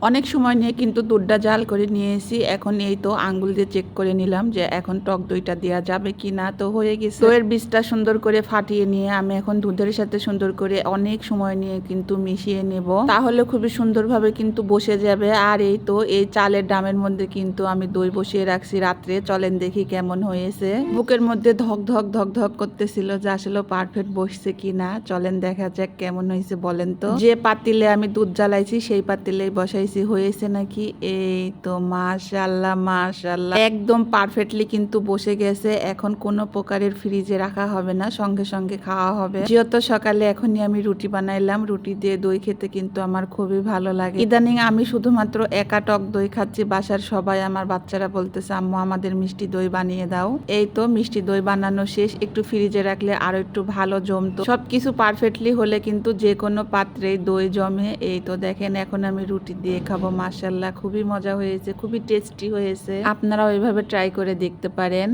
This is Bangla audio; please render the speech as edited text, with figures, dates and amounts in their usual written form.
অনেক সময় নিয়ে কিন্তু দুধটা জাল করে নিয়ে এসি। এখন এই তো আঙ্গুল দিয়ে চেক করে নিলাম যে এখন টক দইটা দেওয়া যাবে কি না। তো হয়ে গেছে। দইয়ের বীজটা সুন্দর করে ফাটিয়ে নিয়ে আমি এখন দুধের সাথে সুন্দর করে অনেক সময় নিয়ে কিন্তু মিশিয়ে নেব, তাহলে খুবই সুন্দরভাবে কিন্তু বসে যাবে। আর এই তো এই চালের ডামের মধ্যে কিন্তু আমি দই বসিয়ে রাখছি রাত্রে। চলেন দেখি কেমন হয়েছে। বুকের মধ্যে ধক ধক ধক ধক করতেছিল যে আসলে পারফেক্ট বসছে কিনা। চলেন দেখা যাক কেমন হয়েছে বলেন তো। যে পাতিলে আমি দুধ জ্বালাইছি সেই পাতিলেই বসাইছি, হয়েছে নাকি। এই তো মাশাআল্লাহ মাশাআল্লাহ, একদম পারফেক্টলি কিন্তু বসে গেছে। এখন কোনো প্রকারের ফ্রিজে রাখা হবে না, সঙ্গে সঙ্গে খাওয়া হবে। যেহেতু সকালে এখনই আমি রুটি বানাইলাম, রুটি দিয়ে দই খেতে কিন্তু আমার খুবই ভালো লাগে। ইদানিং আমি শুধুমাত্র একা টক দই খাচ্ছি, বাসার সবাই আমার বাচ্চারা বলতেছে আম্মু আমাদের মিষ্টি দই বানিয়ে দাও। এই তো মিষ্টি দই বানানো শেষ, একটু ফ্রিজে রাখলে আরো একটু ভালো জমতো। সবকিছু পারফেক্টলি হলে কিন্তু যে কোনো পাত্রে দই জমে। এই তো দেখেন এখন আমি রুটি দিয়ে খাবো। মাশাআল্লাহ খুবই মজা হয়েছে, খুবই টেস্টি হয়েছে। আপনারাও এইভাবে ট্রাই করে দেখতে পারেন।